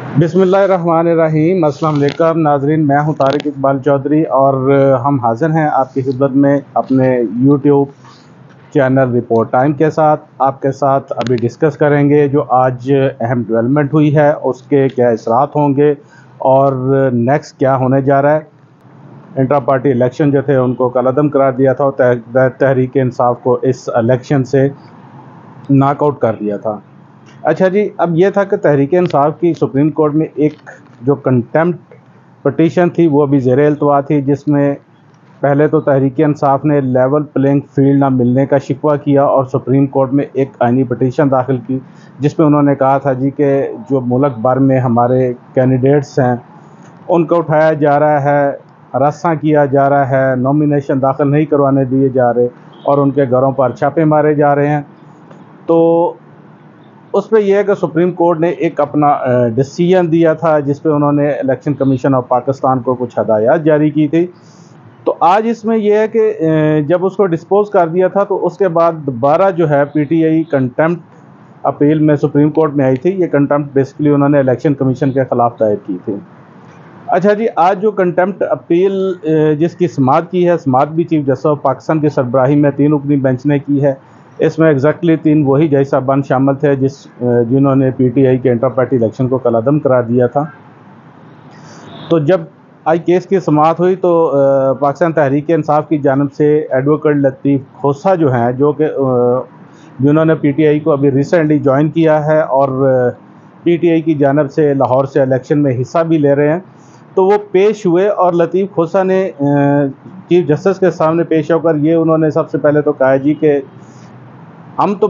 बिस्मिल्लाहिर्रहमानिर्रहीम। अस्सलाम वालेकुम नाजरीन, मैं हूं तारिक इकबाल चौधरी और हम हाजिर हैं आपकी खिदमत में अपने यूट्यूब चैनल रिपोर्ट टाइम के साथ। आपके साथ अभी डिस्कस करेंगे जो आज अहम डेवलपमेंट हुई है, उसके क्या असरात होंगे और नेक्स्ट क्या होने जा रहा है। इंट्रा पार्टी इलेक्शन जो थे उनको कलअदम करार दिया था और तहरीक इंसाफ को इस इलेक्शन से नॉकआउट कर दिया था। अच्छा जी, अब ये था कि तहरीक इंसाफ की सुप्रीम कोर्ट में एक जो कंटेम्प्ट पटिशन थी वो भी ज़ेर इल्तवा थी, जिसमें पहले तो तहरीक इंसाफ ने लेवल प्लेइंग फील्ड ना मिलने का शिकवा किया और सुप्रीम कोर्ट में एक आइनी पटिशन दाखिल की, जिसमें उन्होंने कहा था जी कि जो मुल्क भर में हमारे कैंडिडेट्स हैं उनको उठाया जा रहा है, हरासा किया जा रहा है, नॉमिनेशन दाखिल नहीं करवाने दिए जा रहे और उनके घरों पर छापे मारे जा रहे हैं। तो उस पर यह है कि सुप्रीम कोर्ट ने एक अपना डिसीजन दिया था, जिस पे उन्होंने इलेक्शन कमीशन ऑफ पाकिस्तान को कुछ हदायत जारी की थी। तो आज इसमें यह है कि जब उसको डिस्पोज कर दिया था तो उसके बाद दोबारा जो है पीटीआई कंटेम्प्ट अपील में सुप्रीम कोर्ट में आई थी। ये कंटेम्प्ट बेसिकली उन्होंने इलेक्शन कमीशन के ख़िलाफ़ दायर की थी। अच्छा जी, आज जो कंटेम्प्ट अपील जिसकी समाअत की है, समाअत भी चीफ जस्टिस ऑफ पाकिस्तान की सरबराही में 3 रुकनी बेंच ने की है। इसमें एग्जैक्टली 3 वही जज साहबान शामिल थे जिन्होंने पीटीआई के इंटर पार्टी इलेक्शन को कलअदम करार दिया था। तो जब आज केस की समाअत हुई तो पाकिस्तान तहरीक इंसाफ की जानिब से एडवोकेट लतीफ़ खोसा जो हैं, जो कि जिन्होंने पीटीआई को अभी रिसेंटली ज्वाइन किया है और पीटीआई की जानिब से लाहौर से इलेक्शन में हिस्सा भी ले रहे हैं, तो वो पेश हुए और लतीफ़ खोसा ने चीफ जस्टिस के सामने पेश होकर ये उन्होंने सबसे पहले तो कहा जी कि हम तो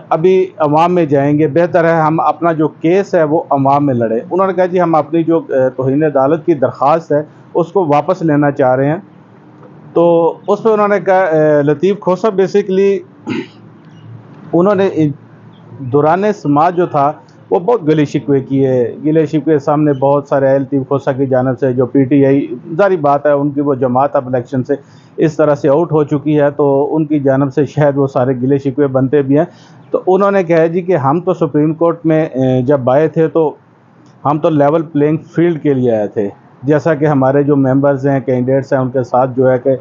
अभी अवाम में जाएंगे, बेहतर है हम अपना जो केस है वो अवाम में लड़े। उन्होंने कहा जी हम अपनी जो तौहीन अदालत की दरख्वास्त है उसको वापस लेना चाह रहे हैं। तो उस पर उन्होंने कहा लतीफ़ खोसा बेसिकली उन्होंने दौरान समाज जो था वो बहुत गिले शिकवे किए। गिले शिकवे सामने बहुत सारे लतीफ़ खोसा की जानिब से जो पीटीआई जारी बात है उनकी वो जमात अब इलेक्शन से इस तरह से आउट हो चुकी है, तो उनकी जानिब से शायद वो सारे गिले शिकवे बनते भी हैं। तो उन्होंने कहा जी कि हम तो सुप्रीम कोर्ट में जब आए थे तो हम तो लेवल प्लेइंग फील्ड के लिए आए थे, जैसा कि हमारे जो मेंबर्स हैं, कैंडिडेट्स हैं, उनके साथ जो है कि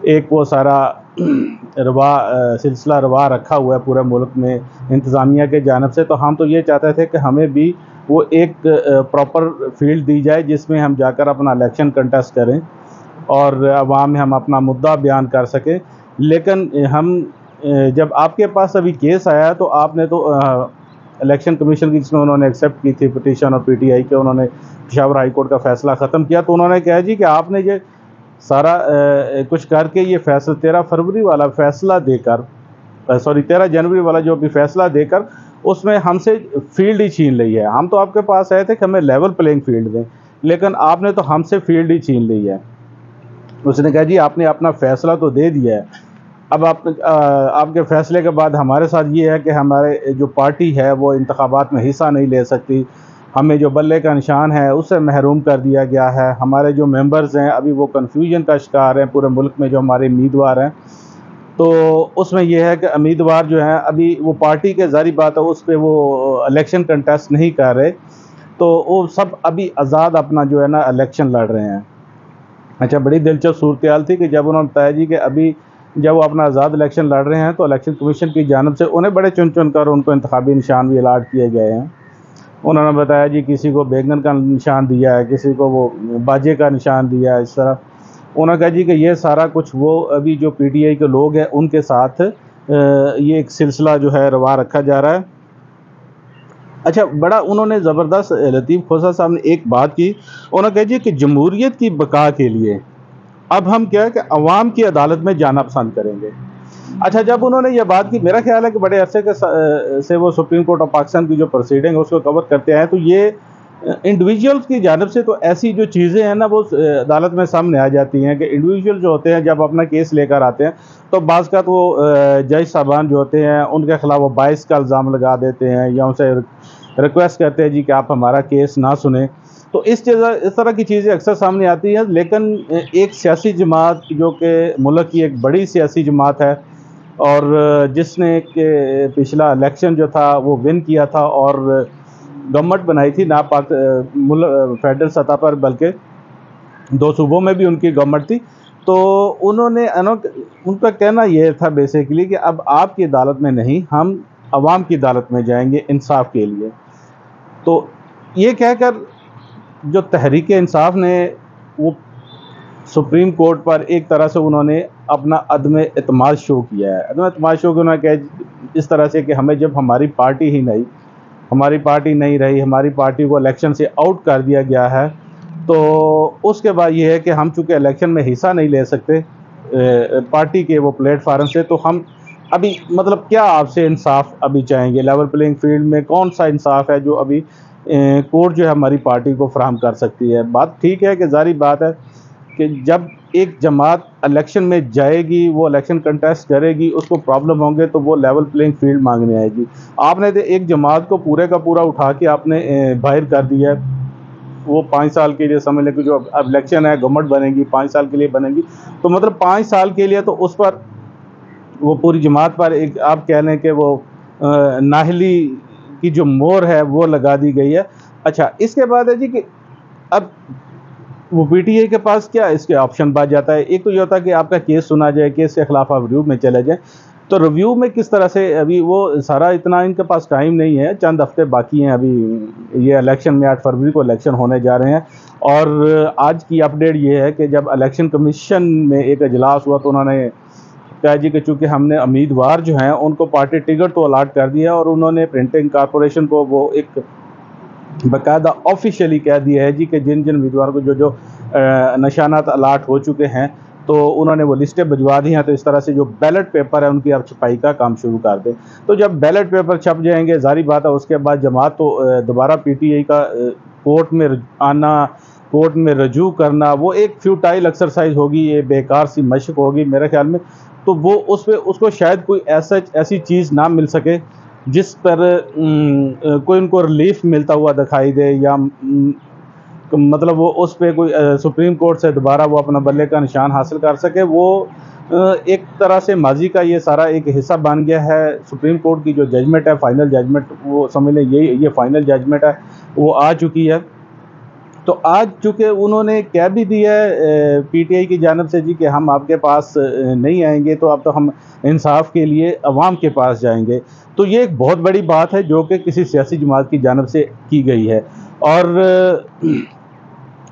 एक वो सारा सिलसिला रवा रखा हुआ है पूरे मुल्क में इंतज़ामिया के जानिब से। तो हम तो ये चाहते थे कि हमें भी वो एक प्रॉपर फील्ड दी जाए जिसमें हम जाकर अपना इलेक्शन कंटेस्ट करें और अवाम में हम अपना मुद्दा बयान कर सकें। लेकिन हम जब आपके पास अभी केस आया तो आपने तो इलेक्शन कमीशन की, जिसमें उन्होंने एक्सेप्ट की थी पिटीशन और पीटीआई के, उन्होंने पेशावर हाई कोर्ट का फ़ैसला ख़त्म किया। तो उन्होंने कहा जी कि आपने ये सारा कुछ करके ये फैसला 13 फरवरी वाला फ़ैसला देकर, 13 जनवरी वाला जो भी फ़ैसला देकर उसमें हमसे फील्ड ही छीन ली है। हम तो आपके पास आए थे कि हमें लेवल प्लेइंग फील्ड दें, लेकिन आपने तो हमसे फील्ड ही छीन ली है। उसने कहा जी आपने अपना फ़ैसला तो दे दिया है, अब आपके फ़ैसले के बाद हमारे साथ ये है कि हमारे जो पार्टी है वो इंतखाबात में हिस्सा नहीं ले सकती, हमें जो बल्ले का निशान है उससे महरूम कर दिया गया है। हमारे जो मेंबर्स हैं अभी वो कन्फ्यूजन का शिकार हैं पूरे मुल्क में, जो हमारे उम्मीदवार हैं। तो उसमें यह है कि उम्मीदवार जो हैं अभी वो पार्टी के ज़ारी बात है उस पर वो इलेक्शन कंटेस्ट नहीं कर रहे, तो वो सब अभी आज़ाद अपना जो है ना इलेक्शन लड़ रहे हैं। अच्छा, बड़ी दिलचस्प सूरत थी कि जब उन्होंने बताया जी कि अभी जब वो अपना आज़ाद इलेक्शन लड़ रहे हैं तो इलेक्शन कमीशन की जानिब से उन्हें बड़े चुन चुन कर उनको इंतखाबी निशान भी अलाट किए गए हैं। उन्होंने बताया जी किसी को बैगन का निशान दिया है, किसी को वो बाजे का निशान दिया है, इस तरह। उन्होंने कहा जी कि ये सारा कुछ वो अभी जो पीटीआई के लोग हैं उनके साथ ये एक सिलसिला जो है रवा रखा जा रहा है। अच्छा, बड़ा उन्होंने ज़बरदस्त लतीफ़ खोसा साहब ने एक बात की। उन्होंने कहा जी कि जमहूरियत की बका के लिए अब हम क्या है कि अवाम की अदालत में जाना पसंद करेंगे। अच्छा, जब उन्होंने ये बात की, मेरा ख्याल है कि बड़े अरसे के से वो सुप्रीम कोर्ट ऑफ पाकिस्तान की जो प्रोसीडिंग है उसको कवर करते आए, तो ये इंडिविजुअल्स की जानिब से तो ऐसी जो चीज़ें हैं ना वो अदालत में सामने आ जाती हैं कि इंडिविजुअल जो होते हैं जब अपना केस लेकर आते हैं तो बाज़ का वो जज साहबान जो होते हैं उनके ख़िलाफ़ वो बाइस का इल्ज़ाम लगा देते हैं या उनसे रिक्वेस्ट करते हैं जी कि आप हमारा केस ना सुने। तो इस तरह की चीज़ें अक्सर सामने आती हैं। लेकिन एक सियासी जमात जो कि मुल्क की एक बड़ी सियासी जमात है और जिसने कि पिछला इलेक्शन जो था वो विन किया था और गवर्नमेंट बनाई थी ना फेडरल सतह पर, बल्कि 2 सूबों में भी उनकी गवर्नमेंट थी। तो उन्होंने उनका कहना ये था बेसिकली कि अब आपकी अदालत में नहीं, हम अवाम की अदालत में जाएंगे इंसाफ के लिए। तो ये कहकर जो तहरीक इंसाफ ने वो सुप्रीम कोर्ट पर एक तरह से उन्होंने अपना अदम एतमाद शो किया है। अदम एतमाद शो कि उन्होंने कहा इस तरह से कि हमें जब हमारी पार्टी नहीं रही, हमारी पार्टी को इलेक्शन से आउट कर दिया गया है, तो उसके बाद ये है कि हम चूँकि इलेक्शन में हिस्सा नहीं ले सकते पार्टी के वो प्लेटफार्म से, तो हम अभी मतलब क्या आपसे इंसाफ अभी चाहेंगे? लेवल प्लेइंग फील्ड में कौन सा इंसाफ है जो अभी कोर्ट जो है हमारी पार्टी को फराहम कर सकती है? बात ठीक है कि ज़ाहिर बात है कि जब एक जमात इलेक्शन में जाएगी, वो इलेक्शन कंटेस्ट करेगी, उसको प्रॉब्लम होंगे तो वो लेवल प्लेइंग फील्ड मांगने आएगी। आपने तो एक जमात को पूरे का पूरा उठा के आपने बाहर कर दिया है। वो 5 साल के लिए समझ लें कि जो अब इलेक्शन है, गवर्नमेंट बनेगी 5 साल के लिए बनेगी, तो मतलब 5 साल के लिए तो उस पर वो पूरी जमात पर एक आप कह लें कि वो नाहली की जो मोहर है वो लगा दी गई है। अच्छा, इसके बाद है जी कि अब वो पीटीआई के पास क्या इसके ऑप्शन बच जाता है। एक तो ये होता है कि आपका केस सुना जाए, केस के खिलाफ आप रिव्यू में चले जाएं, तो रिव्यू में किस तरह से अभी वो सारा इतना इनके पास टाइम नहीं है, चंद हफ्ते बाकी हैं अभी ये इलेक्शन में। 8 फरवरी को इलेक्शन होने जा रहे हैं और आज की अपडेट ये है कि जब इलेक्शन कमीशन में एक इजलास हुआ तो उन्होंने कहा जी कि चूँकि हमने उम्मीदवार जो हैं उनको पार्टी टिकट तो अलाट कर दिया और उन्होंने प्रिंटिंग कॉरपोरेशन को वो एक बाकायदा ऑफिशियली कह दिया है जी कि जिन जिन उम्मीदवारों को जो जो निशानात अलाट हो चुके हैं तो उन्होंने वो लिस्टें भिजवा दी हैं। तो इस तरह से जो बैलेट पेपर है उनकी अब छपाई का काम शुरू कर दें। तो जब बैलेट पेपर छप जाएंगे, जारी बात है उसके बाद जमात तो दोबारा पीटीआई का कोर्ट में आना, कोर्ट में रजू करना, वो एक फ्यूटाइल एक्सरसाइज होगी, ये बेकार सी मशक होगी मेरे ख्याल में। तो वो उस पर उसको शायद कोई ऐसी चीज़ ना मिल सके जिस पर कोई उनको रिलीफ मिलता हुआ दिखाई दे, या मतलब वो उस पर कोई सुप्रीम कोर्ट से दोबारा वो अपना बल्ले का निशान हासिल कर सके। वो एक तरह से माजी का ये सारा एक हिस्सा बन गया है। सुप्रीम कोर्ट की जो जजमेंट है, फाइनल जजमेंट, वो समझ लें ये फाइनल जजमेंट है, वो आ चुकी है। तो आज चूँकि उन्होंने कह भी दिया है पीटीआई की जानिब से जी कि हम आपके पास नहीं आएंगे, तो अब तो हम इंसाफ के लिए अवाम के पास जाएंगे। तो ये एक बहुत बड़ी बात है जो कि किसी सियासी जमात की जानिब से की गई है। और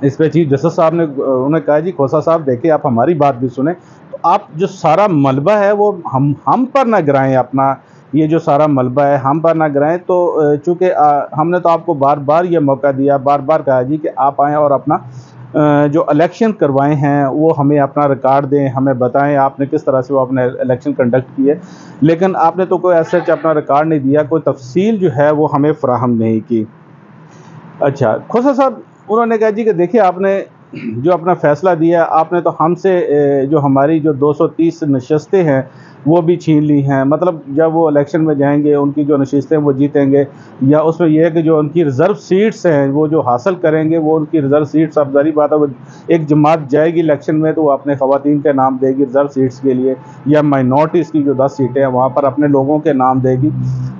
इस पर चीफ जस्टिस साहब ने उन्होंने कहा जी खोसा साहब देखिए आप हमारी बात भी सुने, तो आप जो सारा मलबा है वो हम पर ना गिराएं, अपना ये जो सारा मलबा है हम पर ना गिराएं। तो चूँकि हमने तो आपको बार बार ये मौका दिया, बार बार कहा जी कि आप आएँ और अपना जो इलेक्शन करवाए हैं वो हमें अपना रिकॉर्ड दें, हमें बताएं आपने किस तरह से वो अपने इलेक्शन कंडक्ट किए, लेकिन आपने तो कोई ऐसा अपना रिकॉर्ड नहीं दिया, कोई तफसील जो है वो हमें फ्राहम नहीं की। अच्छा, खोसा साहब उन्होंने कहा जी कि देखिए आपने जो अपना फ़ैसला दिया, आपने तो हमसे जो हमारी जो 230 नशस्तें हैं वो भी छीन ली हैं। मतलब जब वो इलेक्शन में जाएंगे उनकी जो नशस्तें वो जीतेंगे, या उसमें यह है कि जो उनकी रिज़र्व सीट्स हैं वो जो हासिल करेंगे, वो उनकी रिज़र्व सीट्स, अब ज़ाहिर बात है वो एक जमात जाएगी इलेक्शन में तो वो अपने ख़वातीन के नाम देगी रिज़र्व सीट्स के लिए, या माइनॉरिटीज़ की जो 10 सीटें हैं वहाँ पर अपने लोगों के नाम देगी।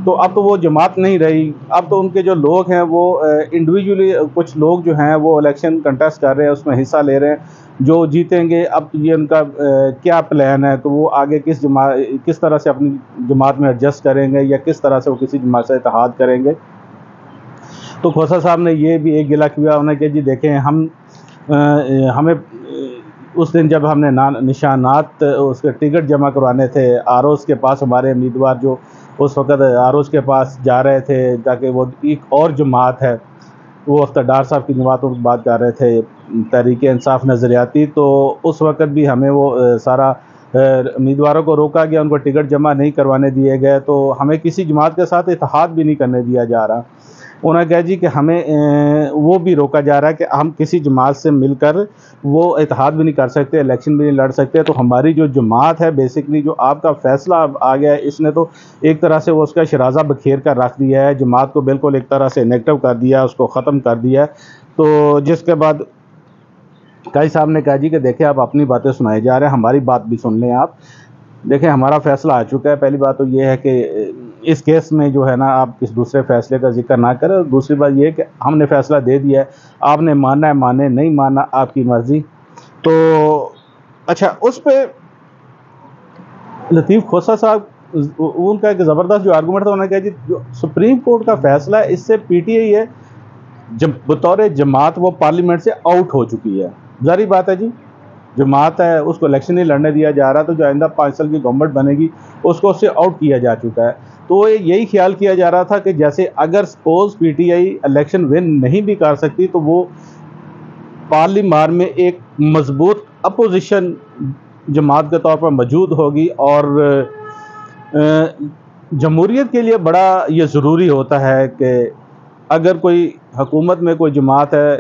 तो अब तो वो जमात नहीं रही, अब तो उनके जो लोग हैं वो इंडिविजुअली कुछ लोग जो हैं वो इलेक्शन कंटेस्ट कर रहे हैं, उसमें हिस्सा ले रहे हैं, जो जीतेंगे। अब ये उनका क्या प्लान है, तो वो आगे किस तरह से अपनी जमात में एडजस्ट करेंगे, या किस तरह से वो किसी जमात से इत्तेहाद करेंगे। तो खोसा साहब ने ये भी एक गिला किया उन्हें कि जी देखें हमें उस दिन जब हमने निशानात उसके टिकट जमा करवाने थे आरोज़ के पास, हमारे उम्मीदवार जो उस वक़्त आरोज़ के पास जा रहे थे ताकि वो एक और जमात है वो अफ्तार साहब की जमातों की बात कर रहे थे, तहरीक इंसाफ नज़रियाती, तो उस वक़्त भी हमें वो सारा उम्मीदवारों को रोका गया, उनको टिकट जमा नहीं करवाने दिए गए, तो हमें किसी जमात के साथ इत्तेहाद भी नहीं करने दिया जा रहा। उन्होंने कहा जी कि हमें वो भी रोका जा रहा है कि हम किसी जमात से मिलकर वो इत्तेहाद भी नहीं कर सकते, इलेक्शन भी नहीं लड़ सकते। तो हमारी जो जमात है बेसिकली जो आपका फ़ैसला अब आ गया है, इसने तो एक तरह से वो उसका शराजा बखेर कर रख दिया है, जमात को बिल्कुल एक तरह से नेगेटिव कर दिया, उसको ख़त्म कर दिया है। तो जिसके बाद काजी साहब ने कहा जी कि देखिए आप अपनी बातें सुनाए जा रहे हैं, हमारी बात भी सुन लें आप। देखें हमारा फ़ैसला आ चुका है। पहली बात तो ये है कि इस केस में जो है ना आप किसी दूसरे फैसले का जिक्र ना करें। और दूसरी बात ये है कि हमने फैसला दे दिया है, आपने मानना है माने, नहीं मानना आपकी मर्ज़ी। तो अच्छा, उस पे लतीफ़ खोसा साहब उनका एक ज़बरदस्त जो आर्गूमेंट था, उन्होंने कहा जी जो सुप्रीम कोर्ट का फैसला है इससे पीटीआई है जब बतौर जमात वो पार्लियामेंट से आउट हो चुकी है। ज़ाहिर बात है जी, जमात है उसको इलेक्शन नहीं लड़ने दिया जा रहा, तो जो आइंदा 5 साल की गवर्नमेंट बनेगी उसको उससे आउट किया जा चुका है। तो यही ख्याल किया जा रहा था कि जैसे अगर सपोज पीटीआई इलेक्शन विन नहीं भी कर सकती तो वो पार्लियामेंट में एक मजबूत अपोजिशन जमात के तौर पर मौजूद होगी। और जमहूरियत के लिए बड़ा ये ज़रूरी होता है कि अगर कोई हुकूमत में कोई जमात है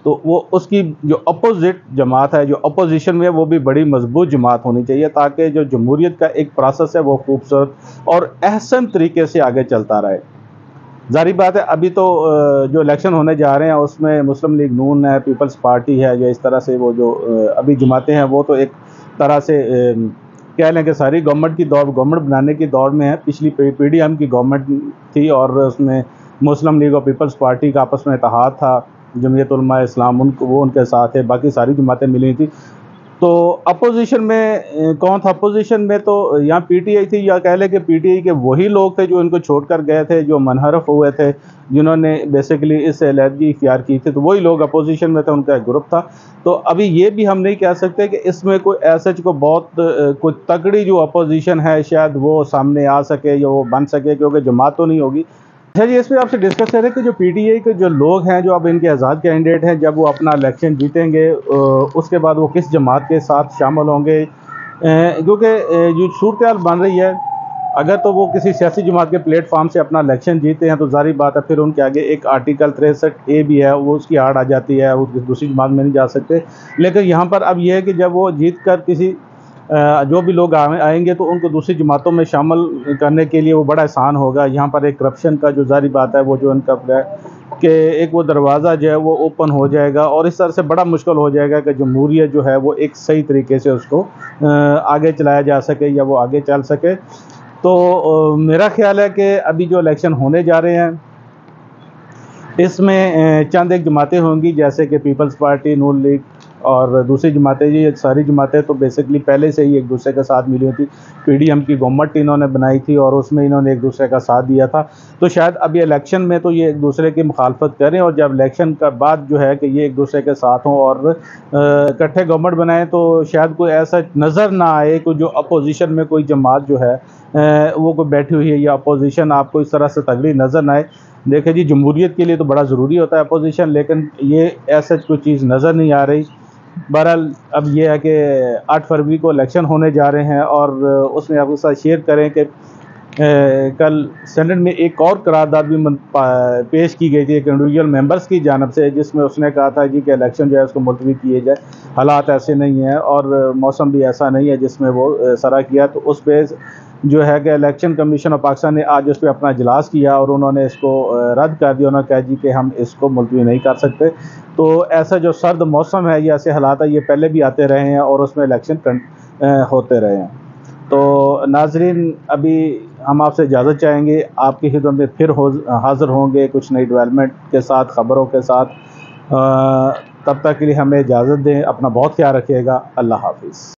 तो वो उसकी जो अपोजिट जमात है, जो अपोजिशन में है, वो भी बड़ी मजबूत जमात होनी चाहिए, ताकि जो जमहूरियत का एक प्रोसेस है वो खूबसूरत और अहसन तरीके से आगे चलता रहे। ज़ाहिर बात है अभी तो जो इलेक्शन होने जा रहे हैं उसमें मुस्लिम लीग नून है, पीपल्स पार्टी है, जो इस तरह से वो जो अभी जमातें हैं वो तो एक तरह से कह लें कि सारी गवर्नमेंट बनाने की दौड़ में है। पिछली पीडीएम की गवर्नमेंट थी और उसमें मुस्लिम लीग और पीपल्स पार्टी का आपस में इत्तेहाद था, जमीयत उलमा इस्लाम वो उनके साथ है, बाकी सारी जमातें मिली थी। तो अपोजिशन में कौन था? अपोजिशन में तो यहाँ पीटीआई थी, या कह लें कि पीटीआई के वही लोग थे जो इनको छोड़कर गए थे, जो मनहरफ हुए थे, जिन्होंने बेसिकली इस अलहदगी इख्तियार की थी, तो वही लोग अपोजिशन में थे, उनका एक ग्रुप था। तो अभी ये भी हम नहीं कह सकते कि इसमें कोई ऐसा को बहुत कोई तगड़ी जो अपोजिशन है शायद वो सामने आ सके या वो बन सके, क्योंकि जमात तो नहीं होगी। अच्छा जी, इस पर आपसे डिस्कस करें कि जो पीटीआई के जो लोग हैं, जो अब इनके आज़ाद कैंडिडेट हैं, जब वो अपना इलेक्शन जीतेंगे उसके बाद वो किस जमात के साथ शामिल होंगे, क्योंकि जो सूरत बन रही है, अगर तो वो किसी सियासी जमात के प्लेटफॉर्म से अपना इलेक्शन जीते हैं तो ज़ाहिर बात है फिर उनके आगे एक आर्टिकल 63A भी है, वो उसकी आड़ आ जाती है, वो दूसरी जमात में नहीं जा सकते। लेकिन यहाँ पर अब यह है कि जब वो जीत कर किसी जो भी लोग आएंगे तो उनको दूसरी जमातों में शामिल करने के लिए वो बड़ा आसान होगा। यहाँ पर एक करप्शन का जो ज़ाहिर बात है वो जो उनका कि एक वो दरवाज़ा जो है वो ओपन हो जाएगा, और इस तरह से बड़ा मुश्किल हो जाएगा कि जमहूरियत जो है वो एक सही तरीके से उसको आगे चलाया जा सके या वो आगे चल सके। तो मेरा ख्याल है कि अभी जो इलेक्शन होने जा रहे हैं इसमें चंद एक जमातें होंगी, जैसे कि पीपल्स पार्टी, नून लीग और दूसरी जमातें। ये सारी जमातें तो बेसिकली पहले से ही एक दूसरे के साथ मिली थी। पीडीएम की गवर्नमेंट इन्होंने बनाई थी और उसमें इन्होंने एक दूसरे का साथ दिया था। तो शायद अभी इलेक्शन में तो ये एक दूसरे की मुखालफत करें, और जब इलेक्शन का बाद जो है कि ये एक दूसरे के साथ हों और इकट्ठे गवर्नमेंट बनाएं, तो शायद कोई ऐसा नज़र ना आए कि जो अपोजिशन में कोई जमात जो है वो कोई बैठी हुई है, या अपोजिशन आपको इस तरह से तगड़ी नज़र ना आए। देखें जी, जमहूरियत के लिए तो बड़ा ज़रूरी होता है अपोजिशन, लेकिन ये ऐसा कोई चीज़ नज़र नहीं आ रही। बहरहाल अब ये है कि 8 फरवरी को इलेक्शन होने जा रहे हैं, और उसमें आपके साथ शेयर करें कि कल सेनेट में एक और करारदाद भी पेश की गई थी एक इंडिविजुअल मेंबर्स की जानब से, जिसमें उसने कहा था जी कि इलेक्शन जो है उसको मुलतवी किए जाए। हालात ऐसे नहीं हैं और मौसम भी ऐसा नहीं है जिसमें वो सरा किया। तो उस पर जो है कि इलेक्शन कमीशन ऑफ पाकिस्तान ने आज उस पर अपना इजलास किया और उन्होंने इसको रद्द कर दिया। उन्होंने कहा जी कि हम इसको मुलतवी नहीं कर सकते। तो ऐसा जो सर्द मौसम है, ये ऐसे हालात है, ये पहले भी आते रहे हैं और उसमें इलेक्शन होते रहे हैं। तो नाजरीन, अभी हम आपसे इजाज़त चाहेंगे, आपकी खिदमत में फिर हाज़िर होंगे कुछ नई डेवलपमेंट के साथ, ख़बरों के साथ। तब तक के लिए हमें इजाज़त दें, अपना बहुत ख्याल रखिएगा। अल्लाह हाफ़िज़।